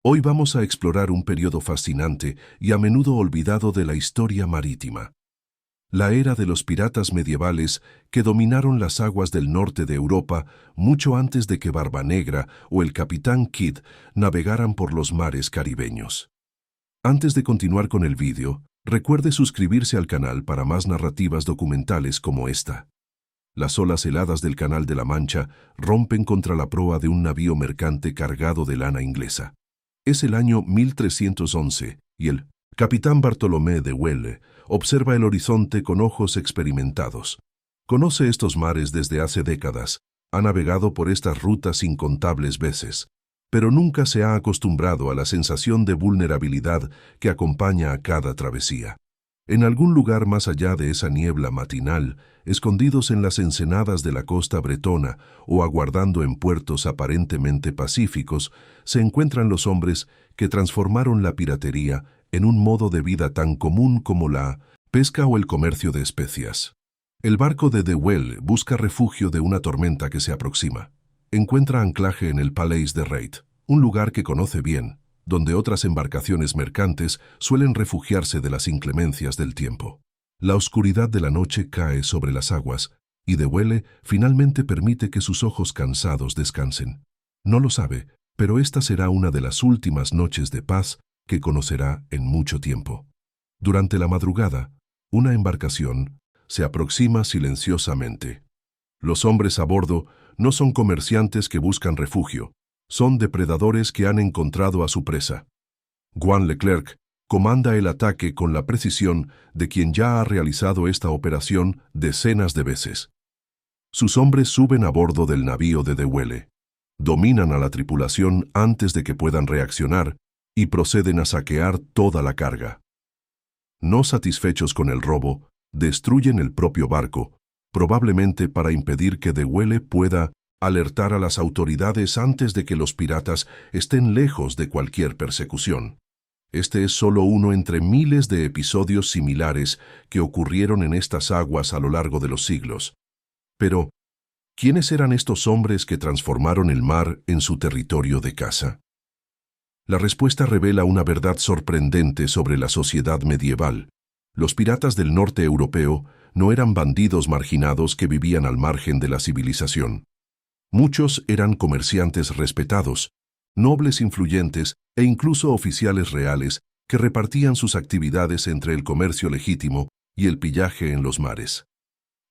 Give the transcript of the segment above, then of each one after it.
Hoy vamos a explorar un periodo fascinante y a menudo olvidado de la historia marítima. La era de los piratas medievales que dominaron las aguas del norte de Europa mucho antes de que Barbanegra o el Capitán Kidd navegaran por los mares caribeños. Antes de continuar con el vídeo, recuerde suscribirse al canal para más narrativas documentales como esta. Las olas heladas del Canal de la Mancha rompen contra la proa de un navío mercante cargado de lana inglesa. Es el año 1311 y el capitán Bartolomé de Huelle observa el horizonte con ojos experimentados. Conoce estos mares desde hace décadas, ha navegado por estas rutas incontables veces, pero nunca se ha acostumbrado a la sensación de vulnerabilidad que acompaña a cada travesía. En algún lugar más allá de esa niebla matinal, escondidos en las ensenadas de la costa bretona o aguardando en puertos aparentemente pacíficos, se encuentran los hombres que transformaron la piratería en un modo de vida tan común como la pesca o el comercio de especias. El barco de De Huelle busca refugio de una tormenta que se aproxima. Encuentra anclaje en el Palais de Reit, un lugar que conoce bien, donde otras embarcaciones mercantes suelen refugiarse de las inclemencias del tiempo. La oscuridad de la noche cae sobre las aguas, y De Huelle finalmente permite que sus ojos cansados descansen. No lo sabe, pero esta será una de las últimas noches de paz que conocerá en mucho tiempo. Durante la madrugada, una embarcación se aproxima silenciosamente. Los hombres a bordo no son comerciantes que buscan refugio, son depredadores que han encontrado a su presa. Juan Leclerc comanda el ataque con la precisión de quien ya ha realizado esta operación decenas de veces. Sus hombres suben a bordo del navío de De Huelle, dominan a la tripulación antes de que puedan reaccionar y proceden a saquear toda la carga. No satisfechos con el robo, destruyen el propio barco, probablemente para impedir que De Huelle pueda alertar a las autoridades antes de que los piratas estén lejos de cualquier persecución. Este es solo uno entre miles de episodios similares que ocurrieron en estas aguas a lo largo de los siglos. Pero, ¿quiénes eran estos hombres que transformaron el mar en su territorio de caza? La respuesta revela una verdad sorprendente sobre la sociedad medieval. Los piratas del norte europeo no eran bandidos marginados que vivían al margen de la civilización. Muchos eran comerciantes respetados, nobles influyentes e incluso oficiales reales que repartían sus actividades entre el comercio legítimo y el pillaje en los mares.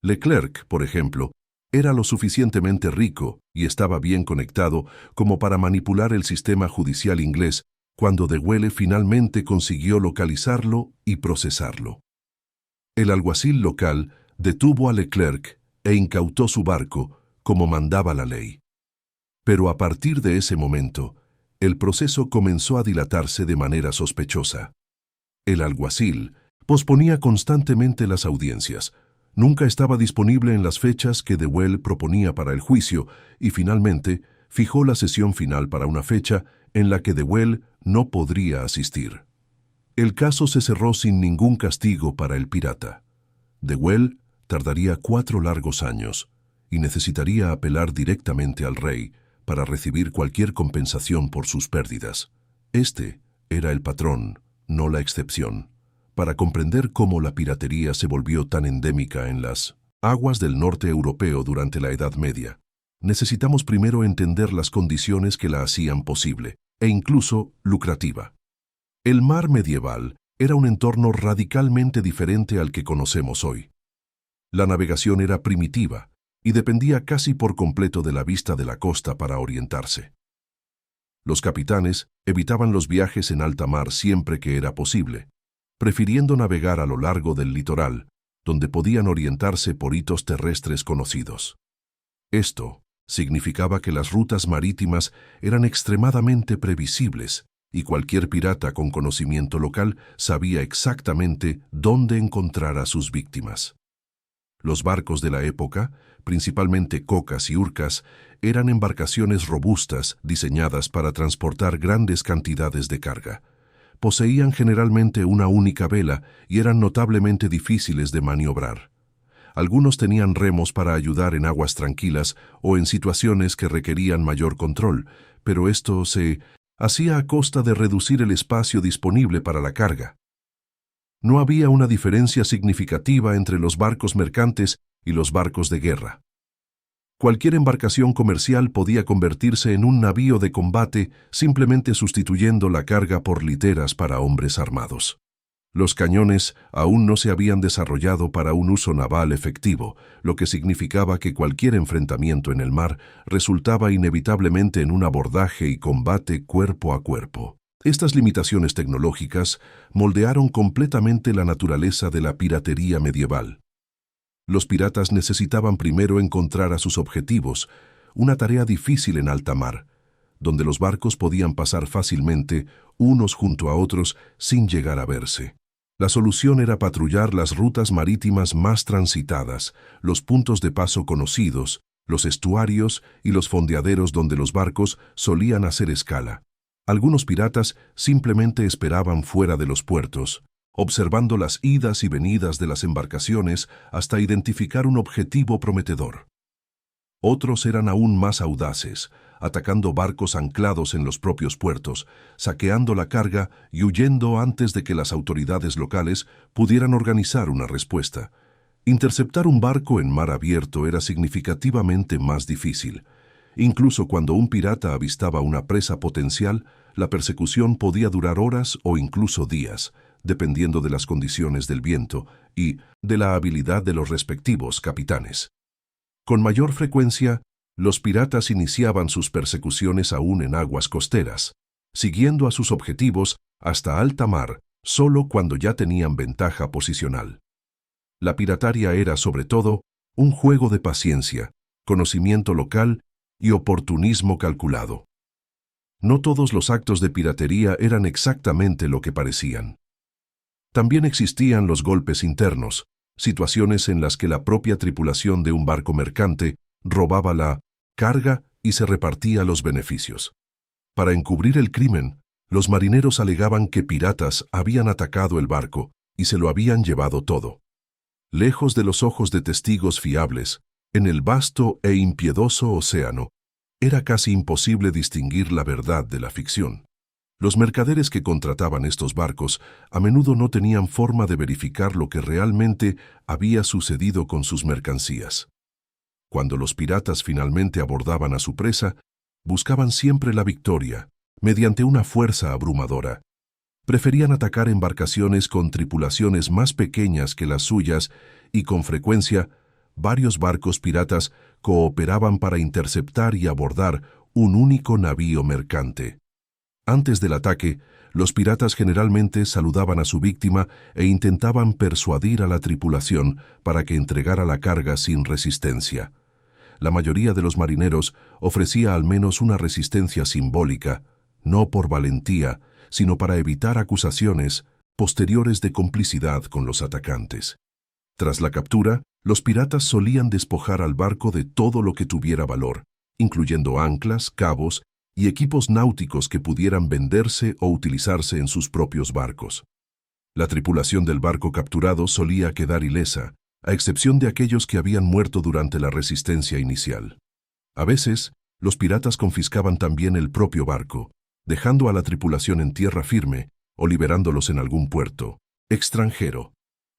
Leclerc, por ejemplo, era lo suficientemente rico y estaba bien conectado como para manipular el sistema judicial inglés cuando De Huelle finalmente consiguió localizarlo y procesarlo. El alguacil local detuvo a Leclerc e incautó su barco, como mandaba la ley. Pero a partir de ese momento, el proceso comenzó a dilatarse de manera sospechosa. El alguacil posponía constantemente las audiencias, nunca estaba disponible en las fechas que De Huelle proponía para el juicio y finalmente fijó la sesión final para una fecha en la que De Huelle no podría asistir. El caso se cerró sin ningún castigo para el pirata. De Huelle tardaría 4 largos años y necesitaría apelar directamente al rey para recibir cualquier compensación por sus pérdidas. Este era el patrón, no la excepción. Para comprender cómo la piratería se volvió tan endémica en las aguas del norte europeo durante la Edad Media, necesitamos primero entender las condiciones que la hacían posible, e incluso lucrativa. El mar medieval era un entorno radicalmente diferente al que conocemos hoy. La navegación era primitiva, y dependía casi por completo de la vista de la costa para orientarse. Los capitanes evitaban los viajes en alta mar siempre que era posible, prefiriendo navegar a lo largo del litoral, donde podían orientarse por hitos terrestres conocidos. Esto significaba que las rutas marítimas eran extremadamente previsibles, y cualquier pirata con conocimiento local sabía exactamente dónde encontrar a sus víctimas. Los barcos de la época, principalmente cocas y urcas, eran embarcaciones robustas diseñadas para transportar grandes cantidades de carga. Poseían generalmente una única vela y eran notablemente difíciles de maniobrar. Algunos tenían remos para ayudar en aguas tranquilas o en situaciones que requerían mayor control, pero esto se hacía a costa de reducir el espacio disponible para la carga. No había una diferencia significativa entre los barcos mercantes y los barcos de guerra. Cualquier embarcación comercial podía convertirse en un navío de combate simplemente sustituyendo la carga por literas para hombres armados. Los cañones aún no se habían desarrollado para un uso naval efectivo, lo que significaba que cualquier enfrentamiento en el mar resultaba inevitablemente en un abordaje y combate cuerpo a cuerpo. Estas limitaciones tecnológicas moldearon completamente la naturaleza de la piratería medieval. Los piratas necesitaban primero encontrar a sus objetivos, una tarea difícil en alta mar, donde los barcos podían pasar fácilmente unos junto a otros sin llegar a verse. La solución era patrullar las rutas marítimas más transitadas, los puntos de paso conocidos, los estuarios y los fondeaderos donde los barcos solían hacer escala. Algunos piratas simplemente esperaban fuera de los puertos, observando las idas y venidas de las embarcaciones hasta identificar un objetivo prometedor. Otros eran aún más audaces, atacando barcos anclados en los propios puertos, saqueando la carga y huyendo antes de que las autoridades locales pudieran organizar una respuesta. Interceptar un barco en mar abierto era significativamente más difícil. Incluso cuando un pirata avistaba una presa potencial, la persecución podía durar horas o incluso días, dependiendo de las condiciones del viento y de la habilidad de los respectivos capitanes. Con mayor frecuencia, los piratas iniciaban sus persecuciones aún en aguas costeras, siguiendo a sus objetivos hasta alta mar, solo cuando ya tenían ventaja posicional. La pirataria era, sobre todo, un juego de paciencia, conocimiento local y oportunismo calculado. No todos los actos de piratería eran exactamente lo que parecían. También existían los golpes internos, situaciones en las que la propia tripulación de un barco mercante robaba la carga y se repartía los beneficios. Para encubrir el crimen, los marineros alegaban que piratas habían atacado el barco y se lo habían llevado todo. Lejos de los ojos de testigos fiables, en el vasto e impiedoso océano, era casi imposible distinguir la verdad de la ficción. Los mercaderes que contrataban estos barcos a menudo no tenían forma de verificar lo que realmente había sucedido con sus mercancías. Cuando los piratas finalmente abordaban a su presa, buscaban siempre la victoria, mediante una fuerza abrumadora. Preferían atacar embarcaciones con tripulaciones más pequeñas que las suyas y, con frecuencia, varios barcos piratas cooperaban para interceptar y abordar un único navío mercante. Antes del ataque, los piratas generalmente saludaban a su víctima e intentaban persuadir a la tripulación para que entregara la carga sin resistencia. La mayoría de los marineros ofrecía al menos una resistencia simbólica, no por valentía, sino para evitar acusaciones posteriores de complicidad con los atacantes. Tras la captura, los piratas solían despojar al barco de todo lo que tuviera valor, incluyendo anclas, cabos y equipos náuticos que pudieran venderse o utilizarse en sus propios barcos. La tripulación del barco capturado solía quedar ilesa, a excepción de aquellos que habían muerto durante la resistencia inicial. A veces, los piratas confiscaban también el propio barco, dejando a la tripulación en tierra firme o liberándolos en algún puerto extranjero.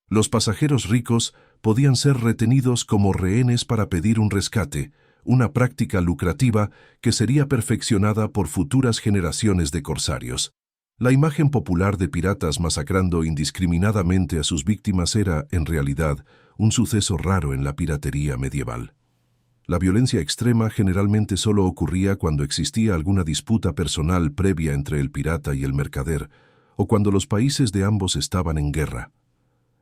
Los pasajeros ricos podían ser retenidos como rehenes para pedir un rescate, una práctica lucrativa que sería perfeccionada por futuras generaciones de corsarios. La imagen popular de piratas masacrando indiscriminadamente a sus víctimas era, en realidad, un suceso raro en la piratería medieval. La violencia extrema generalmente solo ocurría cuando existía alguna disputa personal previa entre el pirata y el mercader, o cuando los países de ambos estaban en guerra.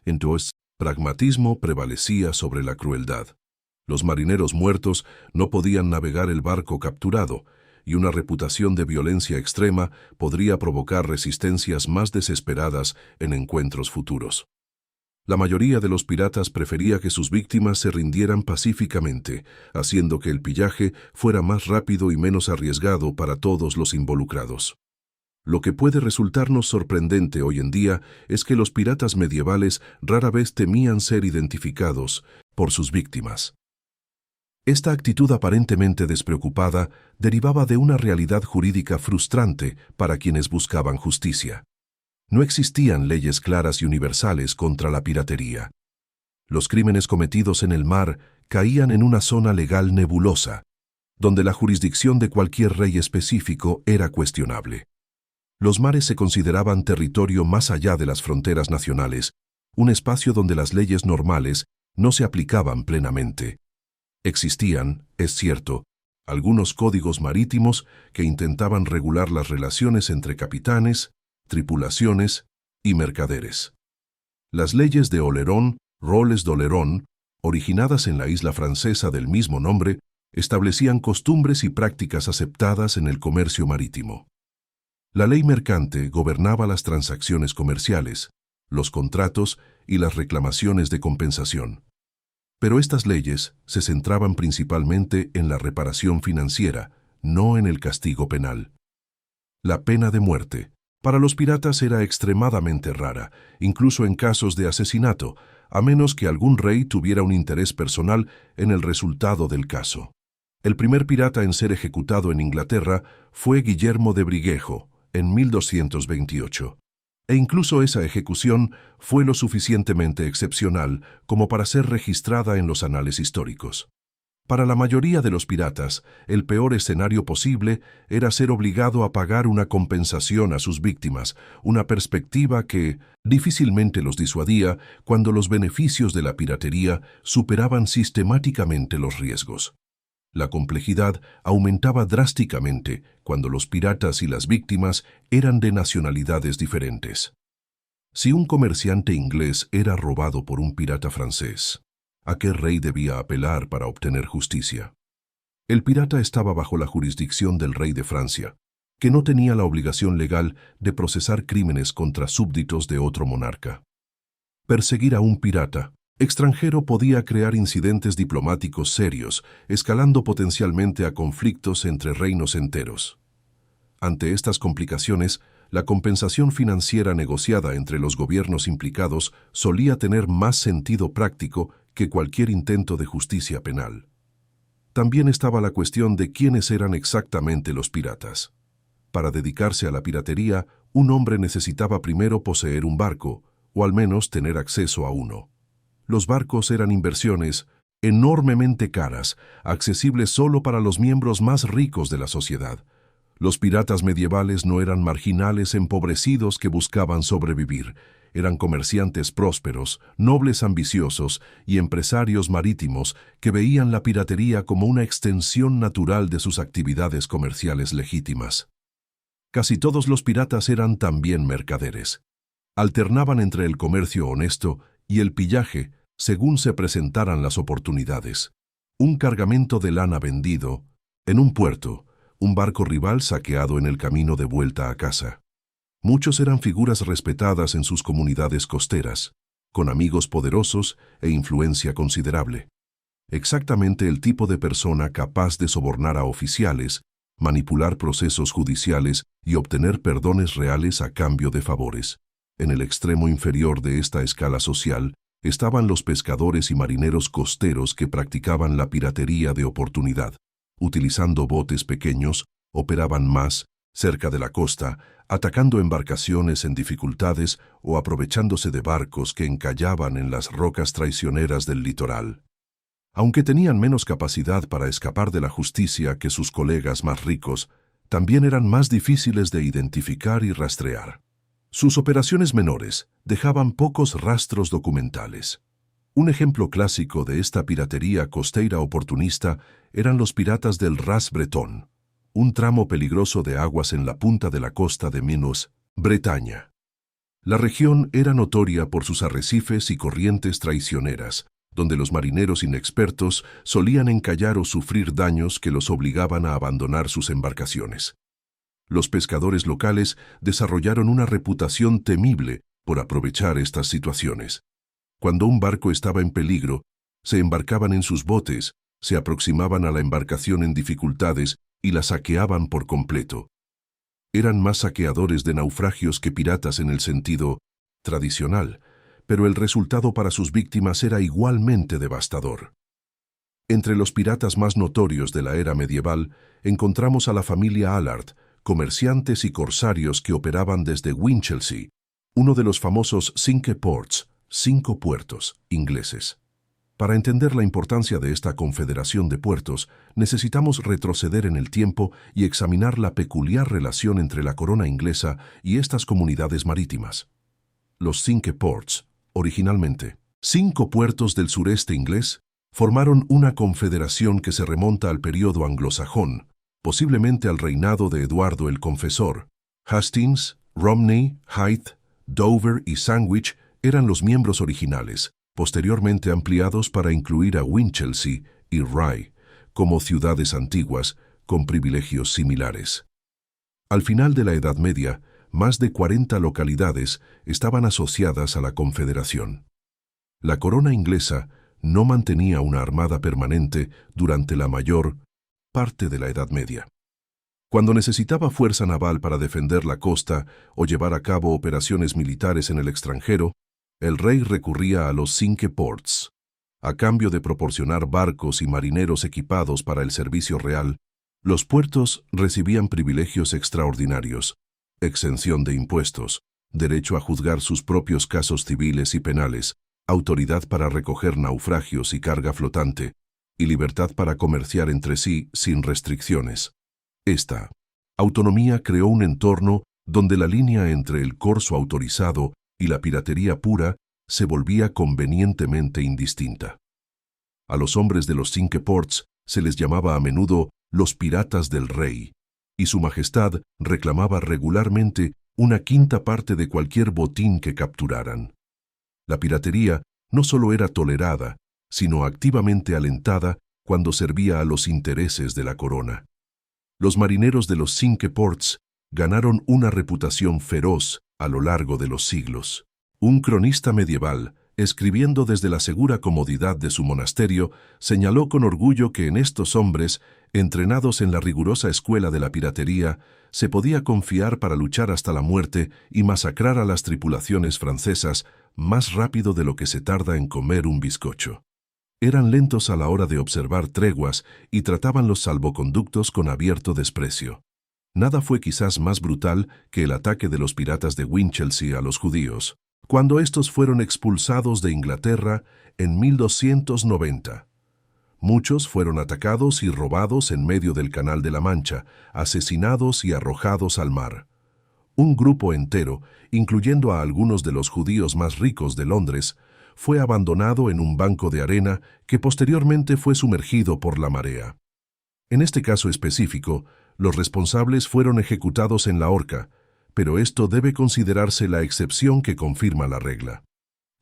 Entonces, pragmatismo prevalecía sobre la crueldad. Los marineros muertos no podían navegar el barco capturado, y una reputación de violencia extrema podría provocar resistencias más desesperadas en encuentros futuros. La mayoría de los piratas prefería que sus víctimas se rindieran pacíficamente, haciendo que el pillaje fuera más rápido y menos arriesgado para todos los involucrados. Lo que puede resultarnos sorprendente hoy en día es que los piratas medievales rara vez temían ser identificados por sus víctimas. Esta actitud aparentemente despreocupada derivaba de una realidad jurídica frustrante para quienes buscaban justicia. No existían leyes claras y universales contra la piratería. Los crímenes cometidos en el mar caían en una zona legal nebulosa, donde la jurisdicción de cualquier rey específico era cuestionable. Los mares se consideraban territorio más allá de las fronteras nacionales, un espacio donde las leyes normales no se aplicaban plenamente. Existían, es cierto, algunos códigos marítimos que intentaban regular las relaciones entre capitanes, tripulaciones y mercaderes. Las leyes de Olerón, Roles d'Olerón, originadas en la isla francesa del mismo nombre, establecían costumbres y prácticas aceptadas en el comercio marítimo. La ley mercante gobernaba las transacciones comerciales, los contratos y las reclamaciones de compensación. Pero estas leyes se centraban principalmente en la reparación financiera, no en el castigo penal. La pena de muerte para los piratas era extremadamente rara, incluso en casos de asesinato, a menos que algún rey tuviera un interés personal en el resultado del caso. El primer pirata en ser ejecutado en Inglaterra fue Guillermo de Briguejo, en 1228. E incluso esa ejecución fue lo suficientemente excepcional como para ser registrada en los anales históricos. Para la mayoría de los piratas, el peor escenario posible era ser obligado a pagar una compensación a sus víctimas, una perspectiva que difícilmente los disuadía cuando los beneficios de la piratería superaban sistemáticamente los riesgos. La complejidad aumentaba drásticamente cuando los piratas y las víctimas eran de nacionalidades diferentes. Si un comerciante inglés era robado por un pirata francés, ¿a qué rey debía apelar para obtener justicia? El pirata estaba bajo la jurisdicción del rey de Francia, que no tenía la obligación legal de procesar crímenes contra súbditos de otro monarca. Perseguir a un pirata extranjero podía crear incidentes diplomáticos serios, escalando potencialmente a conflictos entre reinos enteros. Ante estas complicaciones, la compensación financiera negociada entre los gobiernos implicados solía tener más sentido práctico que cualquier intento de justicia penal. También estaba la cuestión de quiénes eran exactamente los piratas. Para dedicarse a la piratería, un hombre necesitaba primero poseer un barco, o al menos tener acceso a uno. Los barcos eran inversiones enormemente caras, accesibles solo para los miembros más ricos de la sociedad. Los piratas medievales no eran marginales empobrecidos que buscaban sobrevivir. Eran comerciantes prósperos, nobles ambiciosos y empresarios marítimos que veían la piratería como una extensión natural de sus actividades comerciales legítimas. Casi todos los piratas eran también mercaderes. Alternaban entre el comercio honesto y el pillaje según se presentaran las oportunidades. Un cargamento de lana vendido en un puerto, un barco rival saqueado en el camino de vuelta a casa. Muchos eran figuras respetadas en sus comunidades costeras, con amigos poderosos e influencia considerable. Exactamente el tipo de persona capaz de sobornar a oficiales, manipular procesos judiciales y obtener perdones reales a cambio de favores. En el extremo inferior de esta escala social estaban los pescadores y marineros costeros que practicaban la piratería de oportunidad. Utilizando botes pequeños, operaban más cerca de la costa, atacando embarcaciones en dificultades o aprovechándose de barcos que encallaban en las rocas traicioneras del litoral. Aunque tenían menos capacidad para escapar de la justicia que sus colegas más ricos, también eran más difíciles de identificar y rastrear. Sus operaciones menores dejaban pocos rastros documentales. Un ejemplo clásico de esta piratería costera oportunista eran los piratas del Ras Bretón, un tramo peligroso de aguas en la punta de la costa de Minos, Bretaña. La región era notoria por sus arrecifes y corrientes traicioneras, donde los marineros inexpertos solían encallar o sufrir daños que los obligaban a abandonar sus embarcaciones. Los pescadores locales desarrollaron una reputación temible por aprovechar estas situaciones. Cuando un barco estaba en peligro, se embarcaban en sus botes, se aproximaban a la embarcación en dificultades y la saqueaban por completo. Eran más saqueadores de naufragios que piratas en el sentido tradicional, pero el resultado para sus víctimas era igualmente devastador. Entre los piratas más notorios de la era medieval encontramos a la familia Allard, comerciantes y corsarios que operaban desde Winchelsea, uno de los famosos Cinque Ports, 5 puertos, ingleses. Para entender la importancia de esta confederación de puertos, necesitamos retroceder en el tiempo y examinar la peculiar relación entre la corona inglesa y estas comunidades marítimas. Los Cinque Ports, originalmente 5 puertos del sureste inglés, formaron una confederación que se remonta al período anglosajón, posiblemente al reinado de Eduardo el Confesor. Hastings, Romney, Hythe, Dover y Sandwich eran los miembros originales, posteriormente ampliados para incluir a Winchelsea y Rye, como ciudades antiguas con privilegios similares. Al final de la Edad Media, más de 40 localidades estaban asociadas a la Confederación. La corona inglesa no mantenía una armada permanente durante la mayor parte de la Edad Media. Cuando necesitaba fuerza naval para defender la costa o llevar a cabo operaciones militares en el extranjero, el rey recurría a los Cinque Ports. A cambio de proporcionar barcos y marineros equipados para el servicio real, los puertos recibían privilegios extraordinarios, exención de impuestos, derecho a juzgar sus propios casos civiles y penales, autoridad para recoger naufragios y carga flotante, y libertad para comerciar entre sí sin restricciones. Esta autonomía creó un entorno donde la línea entre el corso autorizado y la piratería pura se volvía convenientemente indistinta. A los hombres de los Cinque Ports se les llamaba a menudo los piratas del rey, y su majestad reclamaba regularmente una quinta parte de cualquier botín que capturaran. La piratería no solo era tolerada, sino activamente alentada cuando servía a los intereses de la corona. Los marineros de los Cinque Ports ganaron una reputación feroz a lo largo de los siglos. Un cronista medieval, escribiendo desde la segura comodidad de su monasterio, señaló con orgullo que en estos hombres, entrenados en la rigurosa escuela de la piratería, se podía confiar para luchar hasta la muerte y masacrar a las tripulaciones francesas más rápido de lo que se tarda en comer un bizcocho. Eran lentos a la hora de observar treguas y trataban los salvoconductos con abierto desprecio. Nada fue quizás más brutal que el ataque de los piratas de Winchelsea a los judíos, cuando estos fueron expulsados de Inglaterra en 1290. Muchos fueron atacados y robados en medio del Canal de la Mancha, asesinados y arrojados al mar. Un grupo entero, incluyendo a algunos de los judíos más ricos de Londres, fue abandonado en un banco de arena que posteriormente fue sumergido por la marea. En este caso específico, los responsables fueron ejecutados en la horca, pero esto debe considerarse la excepción que confirma la regla.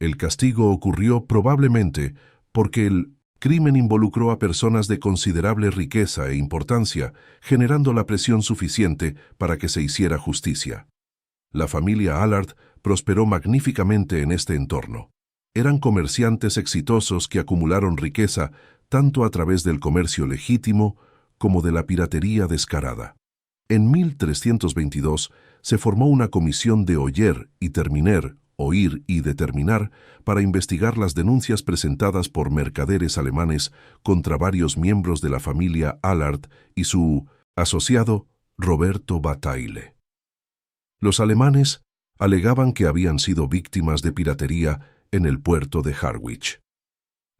El castigo ocurrió probablemente porque el crimen involucró a personas de considerable riqueza e importancia, generando la presión suficiente para que se hiciera justicia. La familia Allard prosperó magníficamente en este entorno. Eran comerciantes exitosos que acumularon riqueza tanto a través del comercio legítimo como de la piratería descarada. En 1322 se formó una comisión de oyer y terminer, oír y determinar, para investigar las denuncias presentadas por mercaderes alemanes contra varios miembros de la familia Allard y su asociado Roberto Bataille. Los alemanes alegaban que habían sido víctimas de piratería en el puerto de Harwich.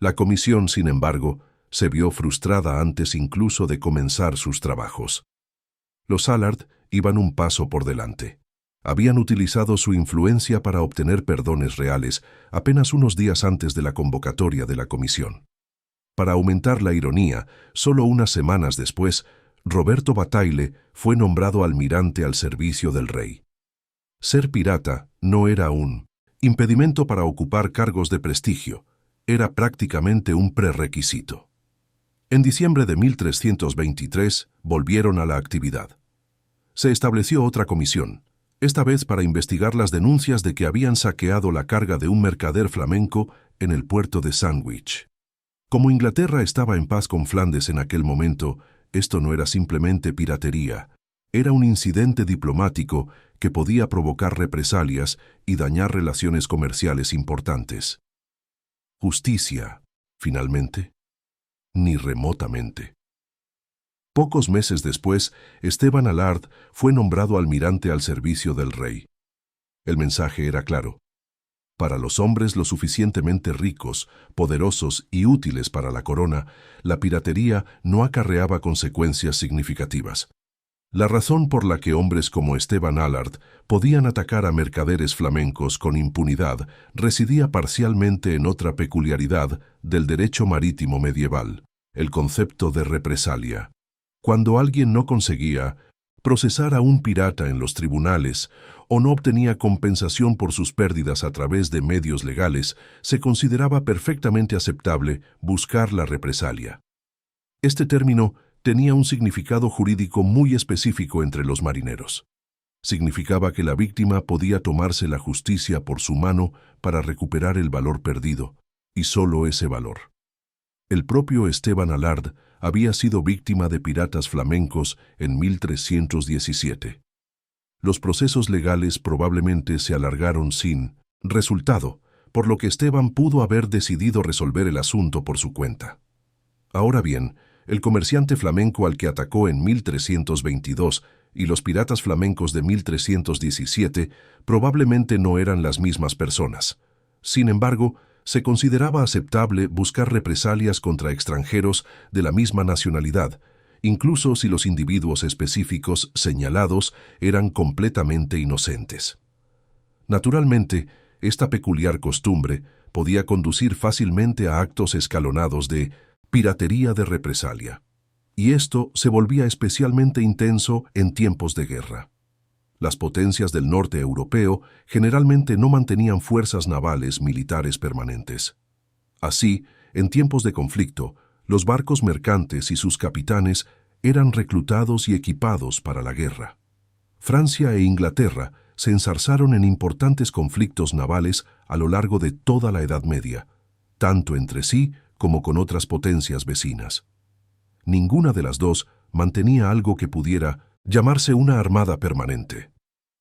La comisión, sin embargo, se vio frustrada antes incluso de comenzar sus trabajos. Los Allard iban un paso por delante. Habían utilizado su influencia para obtener perdones reales apenas unos días antes de la convocatoria de la comisión. Para aumentar la ironía, solo unas semanas después, Roberto Bataille fue nombrado almirante al servicio del rey. Ser pirata no era un impedimento para ocupar cargos de prestigio, era prácticamente un prerequisito. En diciembre de 1323 volvieron a la actividad. Se estableció otra comisión, esta vez para investigar las denuncias de que habían saqueado la carga de un mercader flamenco en el puerto de Sandwich. Como Inglaterra estaba en paz con Flandes en aquel momento, esto no era simplemente piratería, era un incidente diplomático que podía provocar represalias y dañar relaciones comerciales importantes. Justicia, finalmente. ni remotamente. Pocos meses después, Esteban Alard fue nombrado almirante al servicio del rey. El mensaje era claro. Para los hombres lo suficientemente ricos, poderosos y útiles para la corona, la piratería no acarreaba consecuencias significativas. La razón por la que hombres como Esteban Alard podían atacar a mercaderes flamencos con impunidad residía parcialmente en otra peculiaridad del derecho marítimo medieval, el concepto de represalia. Cuando alguien no conseguía procesar a un pirata en los tribunales o no obtenía compensación por sus pérdidas a través de medios legales, se consideraba perfectamente aceptable buscar la represalia. Este término tenía un significado jurídico muy específico entre los marineros. Significaba que la víctima podía tomarse la justicia por su mano para recuperar el valor perdido, y solo ese valor. El propio Esteban Alard había sido víctima de piratas flamencos en 1317. Los procesos legales probablemente se alargaron sin resultado, por lo que Esteban pudo haber decidido resolver el asunto por su cuenta. Ahora bien, el comerciante flamenco al que atacó en 1322 y los piratas flamencos de 1317 probablemente no eran las mismas personas. Sin embargo, se consideraba aceptable buscar represalias contra extranjeros de la misma nacionalidad, incluso si los individuos específicos señalados eran completamente inocentes. Naturalmente, esta peculiar costumbre podía conducir fácilmente a actos escalonados de piratería de represalia, y esto se volvía especialmente intenso en tiempos de guerra. Las potencias del norte europeo generalmente no mantenían fuerzas navales militares permanentes. Así, en tiempos de conflicto, los barcos mercantes y sus capitanes eran reclutados y equipados para la guerra. Francia e Inglaterra se enzarzaron en importantes conflictos navales a lo largo de toda la Edad Media, tanto entre sí como con otras potencias vecinas. Ninguna de las dos mantenía algo que pudiera llamarse una armada permanente.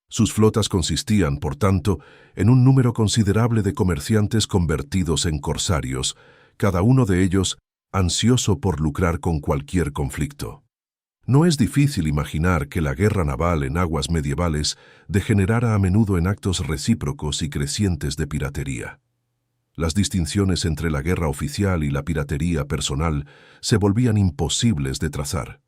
Sus flotas consistían, por tanto, en un número considerable de comerciantes convertidos en corsarios, cada uno de ellos ansioso por lucrar con cualquier conflicto. No es difícil imaginar que la guerra naval en aguas medievales degenerara a menudo en actos recíprocos y crecientes de piratería. Las distinciones entre la guerra oficial y la piratería personal se volvían imposibles de trazar.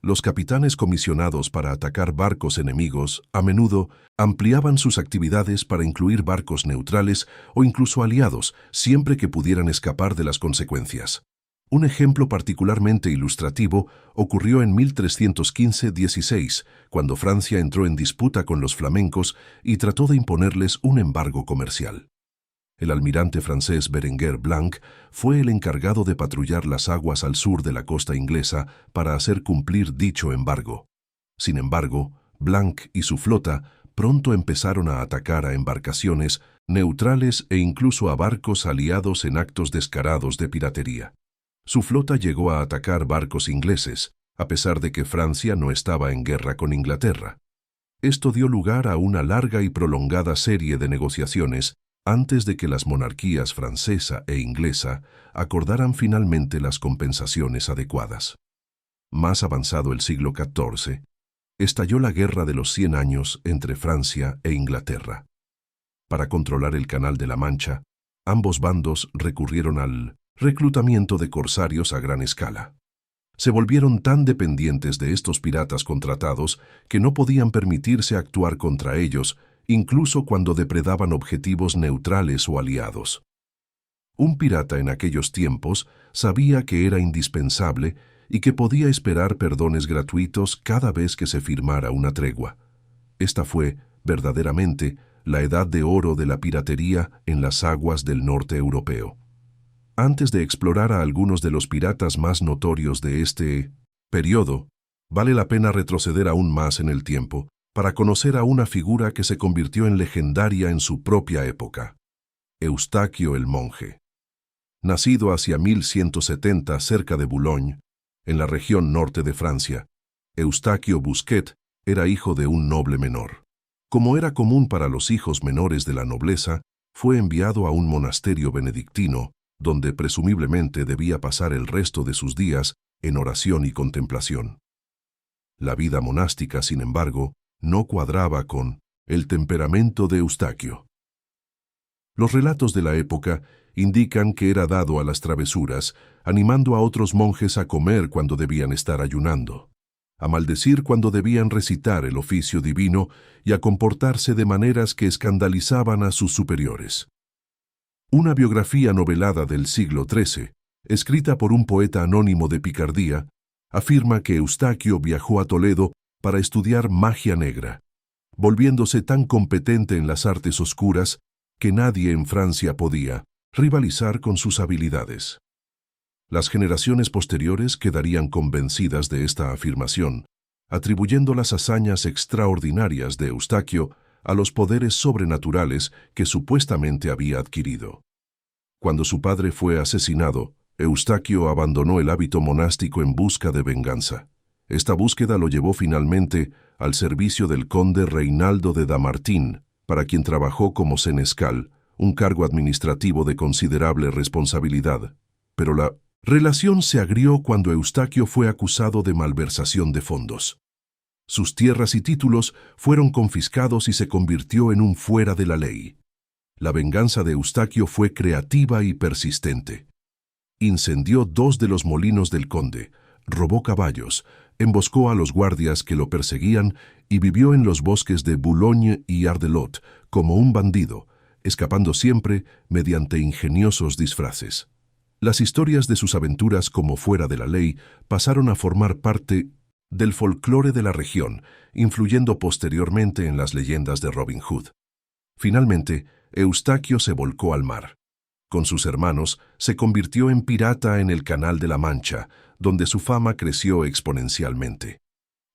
Los capitanes comisionados para atacar barcos enemigos a menudo ampliaban sus actividades para incluir barcos neutrales o incluso aliados, siempre que pudieran escapar de las consecuencias. Un ejemplo particularmente ilustrativo ocurrió en 1315-16, cuando Francia entró en disputa con los flamencos y trató de imponerles un embargo comercial. El almirante francés Berenguer Blanc fue el encargado de patrullar las aguas al sur de la costa inglesa para hacer cumplir dicho embargo. Sin embargo, Blanc y su flota pronto empezaron a atacar a embarcaciones neutrales e incluso a barcos aliados en actos descarados de piratería. Su flota llegó a atacar barcos ingleses, a pesar de que Francia no estaba en guerra con Inglaterra. Esto dio lugar a una larga y prolongada serie de negociaciones antes de que las monarquías francesa e inglesa acordaran finalmente las compensaciones adecuadas. Más avanzado el siglo XIV, estalló la Guerra de los 100 años entre Francia e Inglaterra. Para controlar el Canal de la Mancha, ambos bandos recurrieron al reclutamiento de corsarios a gran escala. Se volvieron tan dependientes de estos piratas contratados que no podían permitirse actuar contra ellos, incluso cuando depredaban objetivos neutrales o aliados. Un pirata en aquellos tiempos sabía que era indispensable y que podía esperar perdones gratuitos cada vez que se firmara una tregua. Esta fue, verdaderamente, la edad de oro de la piratería en las aguas del norte europeo. Antes de explorar a algunos de los piratas más notorios de este periodo, vale la pena retroceder aún más en el tiempo para conocer a una figura que se convirtió en legendaria en su propia época: Eustaquio el Monje. Nacido hacia 1170 cerca de Boulogne, en la región norte de Francia, Eustaquio Busquet era hijo de un noble menor. Como era común para los hijos menores de la nobleza, fue enviado a un monasterio benedictino, donde presumiblemente debía pasar el resto de sus días en oración y contemplación. La vida monástica, sin embargo, no cuadraba con el temperamento de Eustaquio. Los relatos de la época indican que era dado a las travesuras, animando a otros monjes a comer cuando debían estar ayunando, a maldecir cuando debían recitar el oficio divino y a comportarse de maneras que escandalizaban a sus superiores. Una biografía novelada del siglo XIII, escrita por un poeta anónimo de Picardía, afirma que Eustaquio viajó a Toledo para estudiar magia negra, volviéndose tan competente en las artes oscuras que nadie en Francia podía rivalizar con sus habilidades. Las generaciones posteriores quedarían convencidas de esta afirmación, atribuyendo las hazañas extraordinarias de Eustaquio a los poderes sobrenaturales que supuestamente había adquirido. Cuando su padre fue asesinado, Eustaquio abandonó el hábito monástico en busca de venganza. Esta búsqueda lo llevó finalmente al servicio del conde Reinaldo de Damartín, para quien trabajó como senescal, un cargo administrativo de considerable responsabilidad. Pero la relación se agrió cuando Eustaquio fue acusado de malversación de fondos. Sus tierras y títulos fueron confiscados y se convirtió en un fuera de la ley. La venganza de Eustaquio fue creativa y persistente. Incendió 2 de los molinos del conde, robó caballos, emboscó a los guardias que lo perseguían y vivió en los bosques de Boulogne y Ardelot como un bandido, escapando siempre mediante ingeniosos disfraces. Las historias de sus aventuras como fuera de la ley pasaron a formar parte del folclore de la región, influyendo posteriormente en las leyendas de Robin Hood. Finalmente, Eustaquio se volcó al mar. Con sus hermanos, se convirtió en pirata en el Canal de la Mancha, donde su fama creció exponencialmente.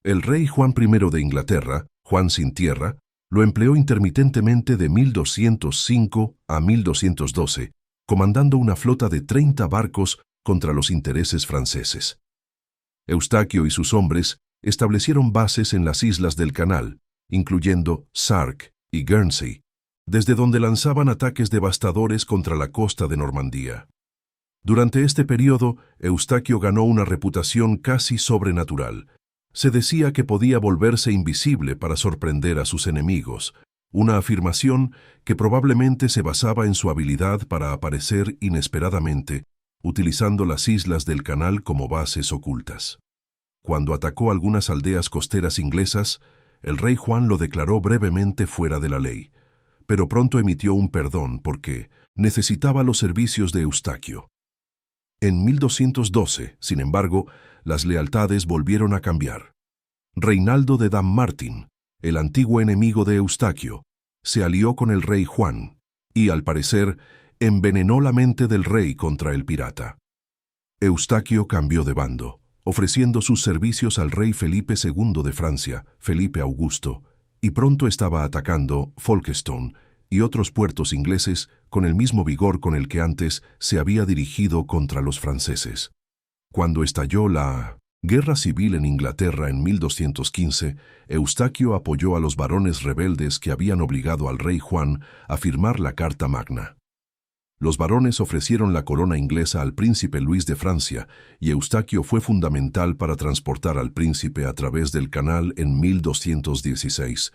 El rey Juan I de Inglaterra, Juan sin tierra, lo empleó intermitentemente de 1205 a 1212, comandando una flota de 30 barcos contra los intereses franceses. Eustaquio y sus hombres establecieron bases en las islas del canal, incluyendo Sark y Guernsey, desde donde lanzaban ataques devastadores contra la costa de Normandía. Durante este periodo, Eustaquio ganó una reputación casi sobrenatural. Se decía que podía volverse invisible para sorprender a sus enemigos, una afirmación que probablemente se basaba en su habilidad para aparecer inesperadamente, utilizando las islas del canal como bases ocultas. Cuando atacó algunas aldeas costeras inglesas, el rey Juan lo declaró brevemente fuera de la ley, pero pronto emitió un perdón porque necesitaba los servicios de Eustaquio. En 1212, sin embargo, las lealtades volvieron a cambiar. Reinaldo de Damartín, el antiguo enemigo de Eustaquio, se alió con el rey Juan y, al parecer, envenenó la mente del rey contra el pirata. Eustaquio cambió de bando, ofreciendo sus servicios al rey Felipe II de Francia, Felipe Augusto, y pronto estaba atacando Folkestone y otros puertos ingleses con el mismo vigor con el que antes se había dirigido contra los franceses. Cuando estalló la guerra civil en Inglaterra en 1215, Eustaquio apoyó a los varones rebeldes que habían obligado al rey Juan a firmar la Carta Magna. Los varones ofrecieron la corona inglesa al príncipe Luis de Francia y Eustaquio fue fundamental para transportar al príncipe a través del canal en 1216.